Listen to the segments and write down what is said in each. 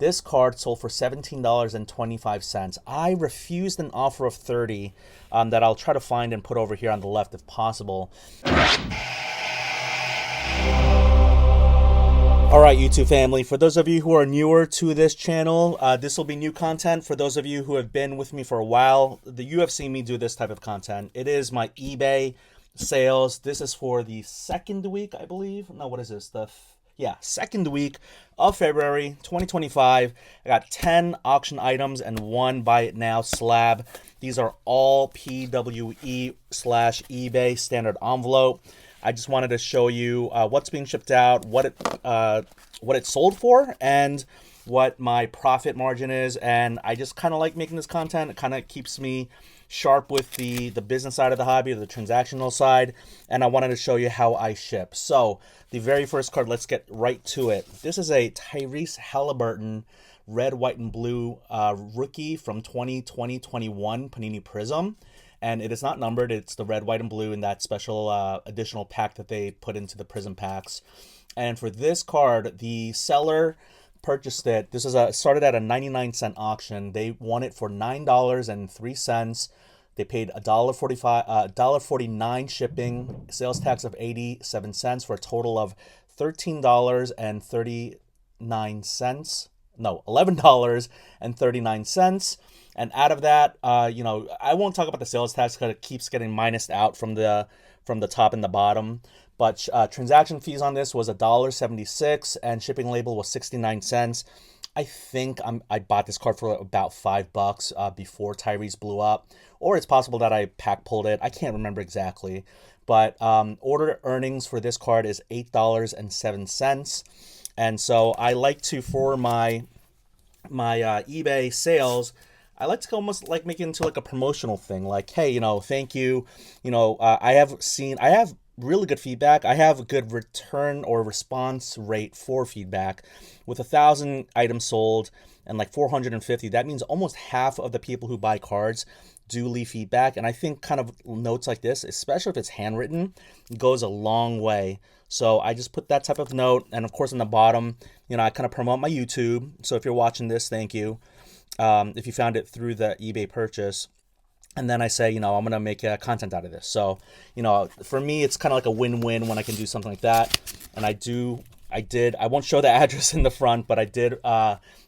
This card sold for $17.25. I refused an offer of $30 that I'll try to find and put over here on the left if possible. All right, YouTube family, for those of you who are newer to this channel, this will be new content. For those of you who have been with me for a while, you have seen me do this type of content. It is my eBay sales. This is for the second week, I believe. No, what is this? Second week of February 2025. I got 10 auction items and one buy it now slab. These are all PWE/eBay standard envelope. I just wanted to show you what's being shipped out, what it sold for, and what my profit margin is. And I just kind of like making this content. It kind of keeps me sharp with the business side of the hobby, the transactional side, and I wanted to show you how I ship. So the very first card, let's get right to it. This is a Tyrese Halliburton red, white, and blue rookie from 2020-21 Panini Prism. And it is not numbered. It's the red, white, and blue in that special additional pack that they put into the Prism packs. And for this card, the seller purchased it. This is started at a 99-cent auction. They won it for $9.03. They paid $1.49 shipping, sales tax of 87 cents for a total of $11.39. And out of that, I won't talk about the sales tax because it keeps getting minused out from the top and the bottom. But transaction fees on this was $1.76 and shipping label was 69 cents. I think I bought this card for about $5 before Tyrese blew up, or it's possible that I pack pulled it. I can't remember exactly, but order earnings for this card is $8.07. And so I like to, for my eBay sales, I like to almost like make it into like a promotional thing. Like, hey, thank you. I have really good feedback. I have a good return or response rate for feedback. With 1,000 items sold and like 450, that means almost half of the people who buy cards do leave feedback. And I think kind of notes like this, especially if it's handwritten, goes a long way. So I just put that type of note. And of course, on the bottom, I kind of promote my YouTube. So if you're watching this, thank you. If you found it through the eBay purchase. And then I say, I'm going to make content out of this. So, for me, it's kind of like a win-win when I can do something like that. And I won't show the address in the front, but I did,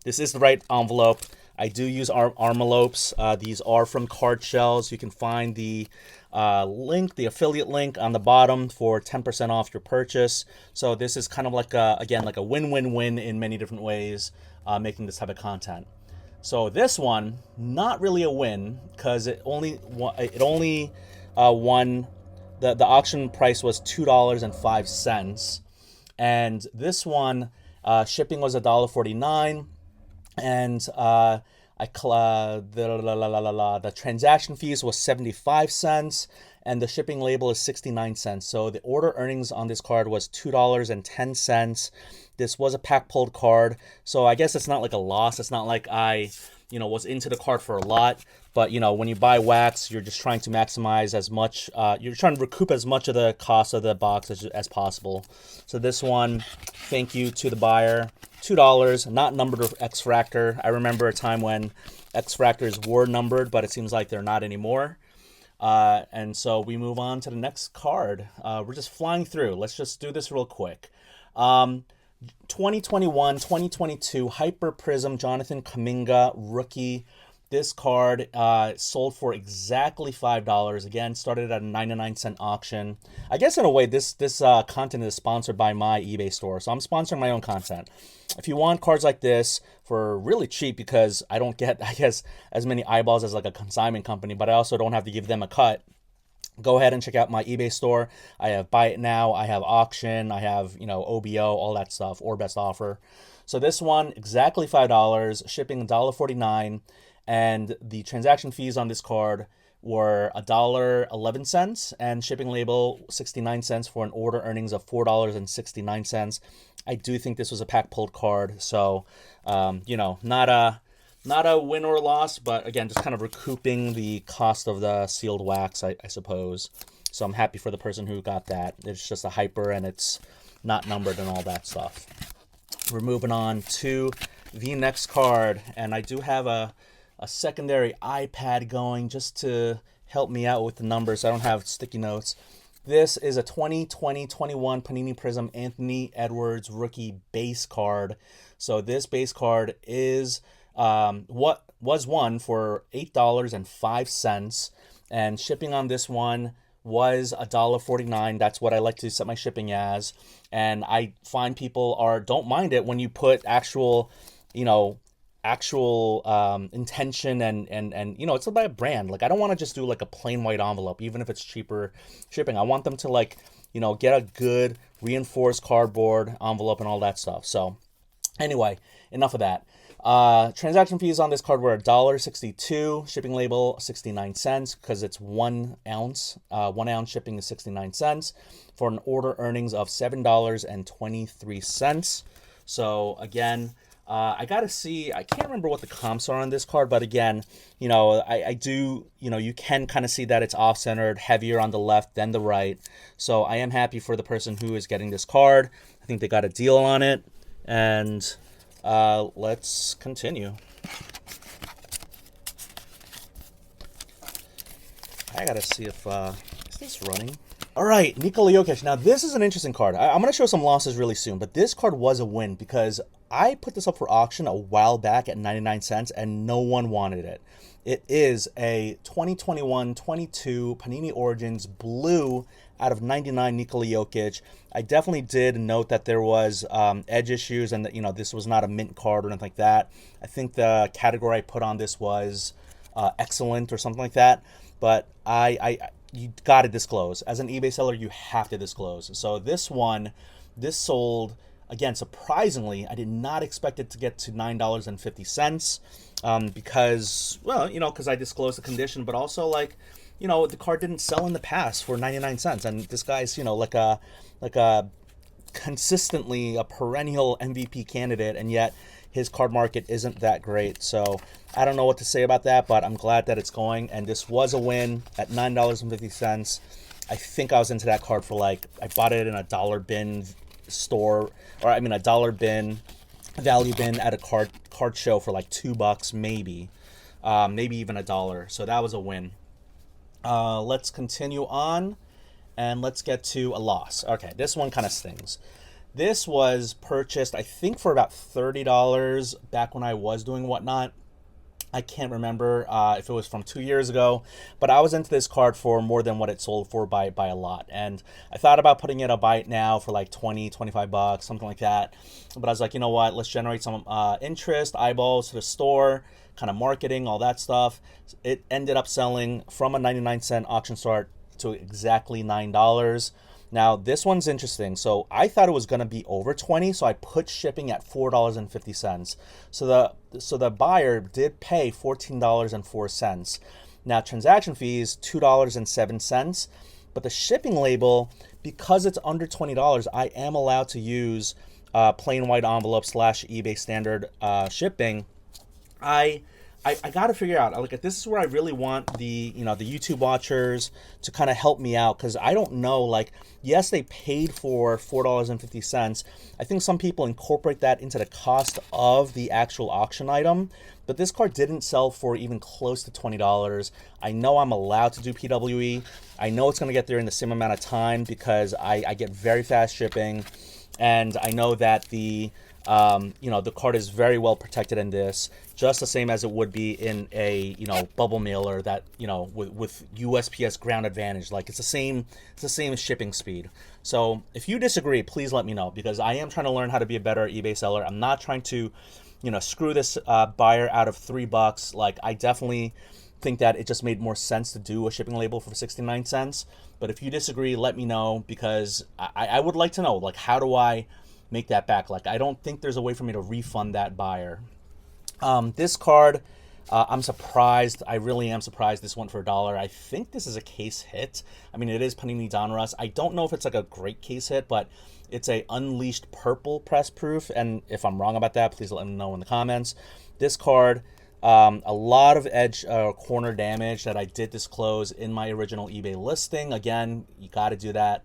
this is the right envelope. I do use envelopes. These are from Card Shells. You can find the link, the affiliate link on the bottom for 10% off your purchase. So this is kind of like like a win-win-win in many different ways, making this type of content. So this one, not really a win because it only won. The auction price was $2.05, and this one shipping was $1.49, and the transaction fees was 75 cents, and the shipping label is 69 cents. So the order earnings on this card was $2.10. This was a pack pulled card, so I guess it's not like a loss. It's not like I, was into the card for a lot. But, when you buy wax, you're just trying to maximize as much, you're trying to recoup as much of the cost of the box as possible. So this one, thank you to the buyer. $2, not numbered with X-Fractor. I remember a time when X-Fractors were numbered, but it seems like they're not anymore. And so we move on to the next card. We're just flying through. Let's just do this real quick. 2021-2022 Hyper Prism Jonathan Kuminga rookie. This card sold for exactly $5. Again, started at a 99-cent auction. I guess in a way, this content is sponsored by my eBay store, so I'm sponsoring my own content. If you want cards like this for really cheap, because I don't get, I guess, as many eyeballs as like a consignment company, but I also don't have to give them a cut, go ahead and check out my eBay store. I have buy it now, I have auction, I have, OBO, all that stuff, or best offer. So this one, exactly $5, shipping $1.49, and the transaction fees on this card were $1.11 and shipping label 69 cents for an order earnings of $4.69. I do think this was a pack pulled card, so not a win or loss, but again, just kind of recouping the cost of the sealed wax, I suppose. So I'm happy for the person who got that. It's just a hyper and it's not numbered and all that stuff. We're moving on to the next card, and I do have a secondary iPad going just to help me out with the numbers. I don't have sticky notes. This is a 2020-21 Panini Prism Anthony Edwards rookie base card. So this base card is what was one for $8.05, and shipping on this one was $1.49. That's what I like to set my shipping as, and I find people don't mind it when you put actual intention and it's about a brand. Like, I don't want to just do like a plain white envelope, even if it's cheaper shipping. I want them to get a good reinforced cardboard envelope and all that stuff. So anyway, enough of that. Transaction fees on this card were $1.62, shipping label 69 cents because it's 1 ounce. 1 ounce shipping is 69 cents for an order earnings of $7.23. So again, I gotta see, I can't remember what the comps are on this card, but again, I do, you can kind of see that it's off-centered, heavier on the left than the right. So I am happy for the person who is getting this card. I think they got a deal on it, and let's continue. I gotta see if is this running? All right, Nikola Jokic. Now this is an interesting card. I'm gonna show some losses really soon, but this card was a win because I put this up for auction a while back at 99 cents and no one wanted it. It is a 2021-22 Panini Origins blue out of 99 Nikola Jokic. I definitely did note that there was edge issues and that this was not a mint card or anything like that. I think the category I put on this was excellent or something like that. But you got to disclose. As an eBay seller, you have to disclose. So this sold, again, surprisingly. I did not expect it to get to $9.50 because, because I disclosed the condition, but also the card didn't sell in the past for 99 cents. And this guy's, like a consistently a perennial MVP candidate, and yet his card market isn't that great. So I don't know what to say about that, but I'm glad that it's going. And this was a win at $9.50. I think I was into that card for I bought it in a dollar bin store, or a dollar bin, value bin at a card show for $2, maybe even $1. So that was a win. Let's continue on, and let's get to a loss. Okay, this one kind of stings. This was purchased, I think, for about $30 back when I was doing Whatnot. I can't remember if it was from 2 years ago, but I was into this card for more than what it sold for by a lot. And I thought about putting it a bite now for $20-25, something like that. But I was like, you know what, let's generate some interest, eyeballs to the store, kind of marketing, all that stuff. It ended up selling from a 99-cent auction start to exactly $9. Now, this one's interesting. So I thought it was going to be over 20, so I put shipping at $4.50. So the buyer did pay $14.04. Now, transaction fees, $2.07. But the shipping label, because it's under $20, I am allowed to use plain white envelope / eBay standard shipping. I got to figure out, this is where I really want the YouTube watchers to kind of help me out, because I don't know, yes, they paid for $4.50. I think some people incorporate that into the cost of the actual auction item, but this card didn't sell for even close to $20. I know I'm allowed to do PWE. I know it's going to get there in the same amount of time because I get very fast shipping, and I know that the card is very well protected in this, just the same as it would be in a bubble mailer that with USPS ground advantage. It's the same shipping speed. So if you disagree, please let me know, because I am trying to learn how to be a better eBay seller. I'm not trying to screw this buyer out of $3. I definitely think that it just made more sense to do a shipping label for 69 cents. But if you disagree, let me know, because I would like to know, how do I make that back? I don't think there's a way for me to refund that buyer. This card, I'm surprised. I really am surprised this went for $1. I think this is a case hit. It is Panini Donruss. I don't know if it's a great case hit, but it's a Unleashed Purple press proof. And if I'm wrong about that, please let me know in the comments. This card, a lot of edge corner damage that I did disclose in my original eBay listing. Again, you got to do that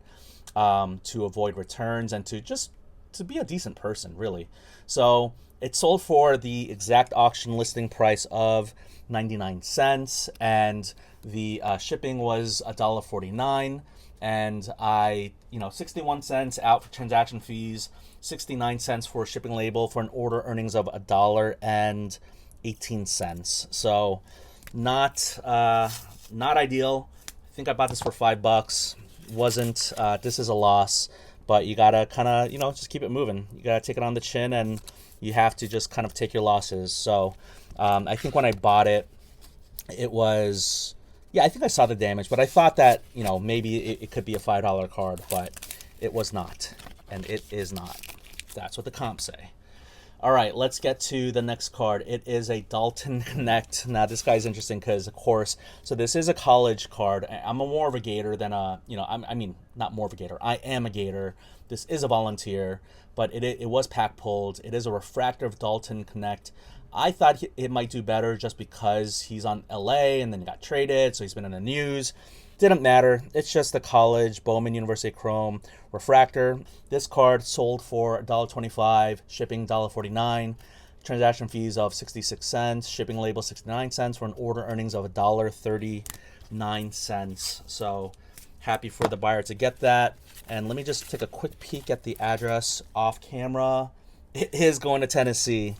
to avoid returns and to be a decent person, really. So It sold for the exact auction listing price of 99 cents, and the shipping was $1.49, and I, 61 cents out for transaction fees, 69 cents for shipping label, for an order earnings of $1.18. So not ideal. I think I bought this for $5. Wasn't This is a loss, but you gotta kind of just keep it moving. You gotta take it on the chin, and you have to just kind of take your losses. So I think when I bought it, it was, yeah, I think I saw the damage, but I thought that, maybe it could be a $5 card, but it was not, and it is not. That's what the comps say. All right, let's get to the next card. It is a Dalton Connect. Now, this guy's interesting because, of course, so this is a college card. I'm more of a Gator than a, not more of a Gator. I am a Gator. This is a Volunteer, but it was pack pulled. It is a refractive Dalton Connect. I thought it might do better just because he's on LA and then he got traded, so he's been in the news. Didn't matter. It's just the college Bowman University Chrome refractor. This card sold for $1.25, shipping $1.49, transaction fees of 66 cents, shipping label 69 cents, for an order earnings of $1.39. So happy for the buyer to get that. And let me just take a quick peek at the address off camera. It is going to Tennessee.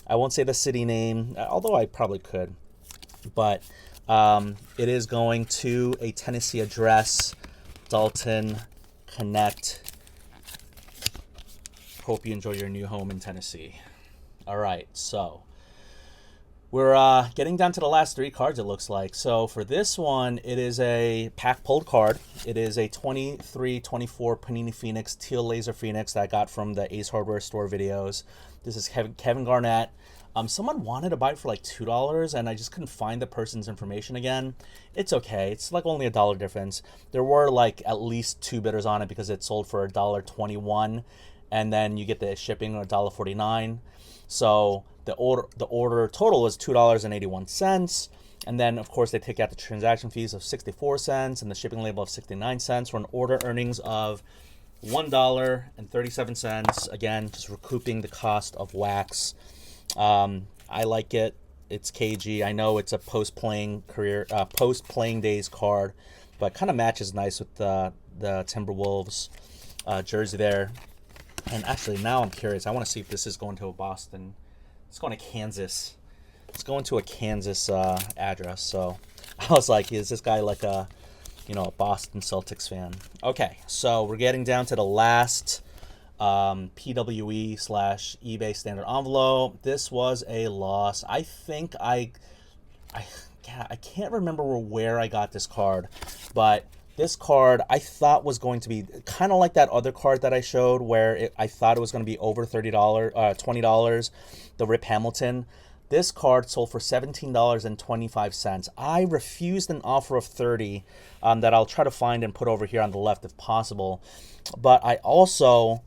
I won't say the city name, although I probably could, but it is going to a Tennessee address, Dalton Connect. Hope you enjoy your new home in Tennessee. All right, so we're getting down to the last three cards, it looks like. So for this one, it is a pack pulled card. It is a 23-24 Panini Phoenix, Teal Laser Phoenix that I got from the Ace Hardware store videos. This is Kevin Garnett. Someone wanted to buy it for like $2, and I just couldn't find the person's information again. It's okay. It's like only $1 difference. There were like at least 2 bidders on it because it sold for $1.21, and then you get the shipping $1.49. So the order total was $2.81. And then, of course, they take out the transaction fees of 64 cents and the shipping label of 69 cents for an order earnings of $1.37. Again, just recouping the cost of wax. I like it. It's KG. I know it's a post-playing days card, but kind of matches nice with the Timberwolves jersey there. And actually, now I'm curious. I want to see if this is going to a Boston. It's going to Kansas. It's going to a Kansas address. So I was like, is this guy like a Boston Celtics fan? Okay, so we're getting down to the last PWE / eBay standard envelope. This was a loss. I think I can't remember where I got this card, but this card I thought was going to be kind of like that other card that I showed where I thought it was going to be over $20, the Rip Hamilton. This card sold for $17.25. I refused an offer of $30 that I'll try to find and put over here on the left if possible. But I also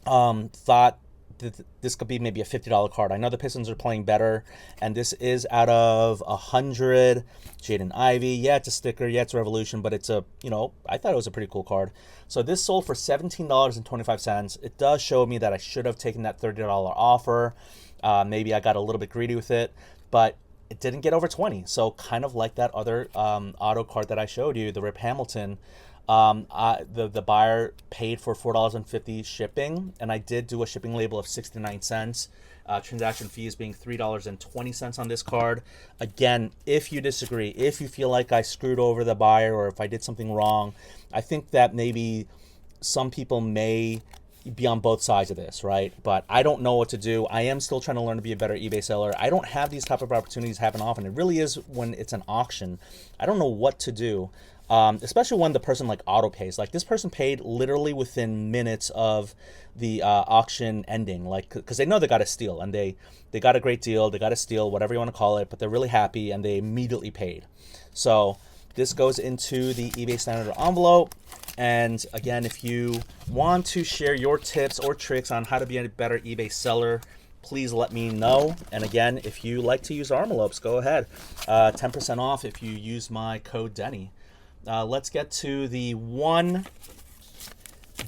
thought that this could be maybe a $50 card. I know the Pistons are playing better, and this is out of 100. Jaden Ivey. Yeah, it's a sticker. Yeah, it's a Revolution, but it's a, I thought it was a pretty cool card. So this sold for $17.25. It does show me that I should have taken that $30 offer. Maybe I got a little bit greedy with it, but it didn't get over 20. So kind of like that other auto card that I showed you, the Rip Hamilton. The buyer paid for $4.50 shipping, and I did do a shipping label of 69 cents. Transaction fees being $3.20 on this card. Again, if you disagree, if you feel like I screwed over the buyer or if I did something wrong, I think that maybe some people may be on both sides of this, right? But I don't know what to do. I am still trying to learn to be a better eBay seller. I don't have these type of opportunities happen often. It really is when it's an auction. I don't know what to do. Especially when the person like auto pays. Like this person paid literally within minutes of the auction ending, like because they know they got a steal and they got a great deal, they got a steal, whatever you want to call it, but they're really happy and they immediately paid. So this goes into the eBay standard envelope. And again, if you want to share your tips or tricks on how to be a better eBay seller, please let me know. And again, if you like to use our envelopes, go ahead. 10% off if you use my code Denny. Let's get to the one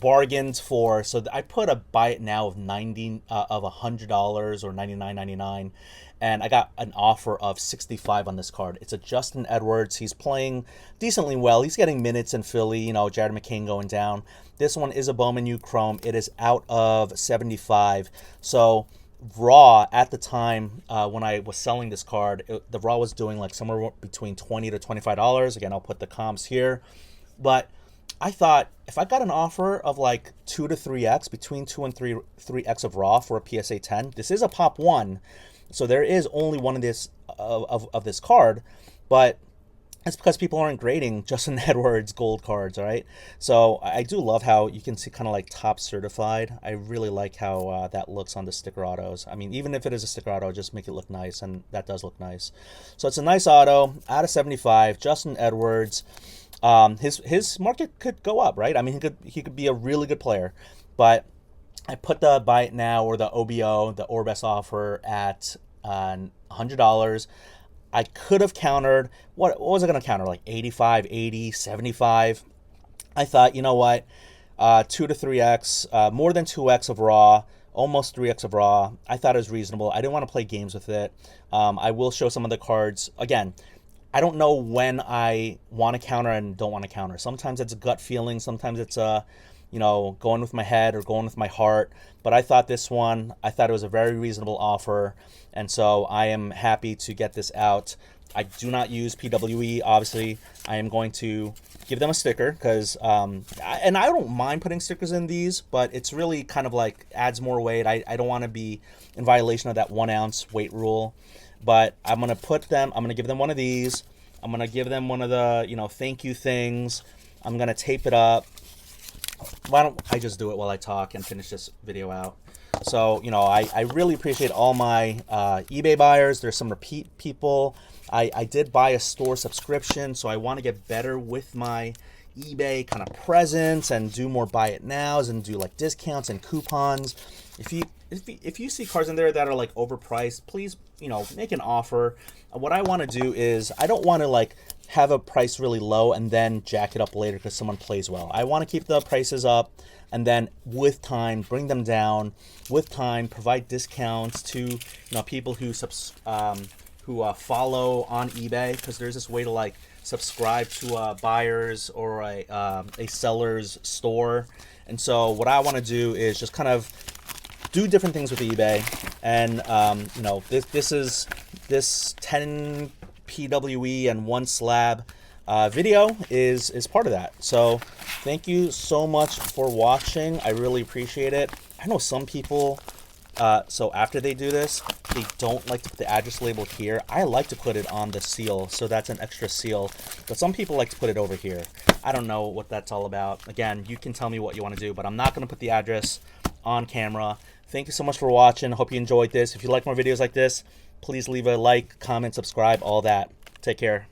bargained for. So I put a buy it now of $100 or $99.99, and I got an offer of 65 on this card. It's a Justin Edwards. He's playing decently well. He's getting minutes in Philly. You know, Jared McCain going down. This one is a Bowman U Chrome. It is out of 75. So raw at the time when I was selling this card, the raw was doing like somewhere between $20 to $25. Again, I'll put the comps here, but I thought if I got an offer of like 2 to 3x, between 2 and 3x of raw for a PSA 10, this is a pop 1, so there is only one of this of this card, but it's because people aren't grading Justin Edwards gold cards, all right? So I do love how you can see kind of like top certified. I really like how that looks on the sticker autos. I mean, even if it is a sticker auto, just make it look nice, and that does look nice. So it's a nice auto, out of 75, Justin Edwards. His market could go up, right? I mean, he could be a really good player, but I put the buy it now, or the OBO, the or best offer, at $100. I could have countered. What was I going to counter? Like 85, 80, 75. I thought, you know what? 2 to 3x, more than 2x of raw, almost 3x of raw. I thought it was reasonable. I didn't want to play games with it. I will show some of the cards. Again, I don't know when I want to counter and don't want to counter. Sometimes it's a gut feeling. Sometimes it's going with my head or going with my heart. But I thought this one, I thought it was a very reasonable offer. And so I am happy to get this out. I do not use PWE, obviously. I am going to give them a sticker because, and I don't mind putting stickers in these, but it's really kind of like adds more weight. I don't want to be in violation of that 1 ounce weight rule. But I'm going to give them one of these. I'm going to give them one of the, thank you things. I'm going to tape it up. Why don't I just do it while I talk and finish this video out? So, I really appreciate all my eBay buyers. There's some repeat people. I did buy a store subscription, so I want to get better with my eBay kind of presence and do more buy it nows and do like discounts and coupons. If you see cards in there that are like overpriced, please, make an offer. What I want to do is I don't want to like have a price really low and then jack it up later because someone plays well. I want to keep the prices up and then with time bring them down. With time, provide discounts to people who follow on eBay, because there's this way to like subscribe to a buyer's or a seller's store. And so what I want to do is just kind of do different things with eBay, and this 10 PWE and 1 slab video is part of that. So thank you so much for watching. I really appreciate it. I know some people, so after they do this, they don't like to put the address label here. I like to put it on the seal, so that's an extra seal. But some people like to put it over here. I don't know what that's all about. Again, you can tell me what you want to do, but I'm not going to put the address on camera. Thank you so much for watching. Hope you enjoyed this. If you like more videos like this, please leave a like, comment, subscribe, all that. Take care.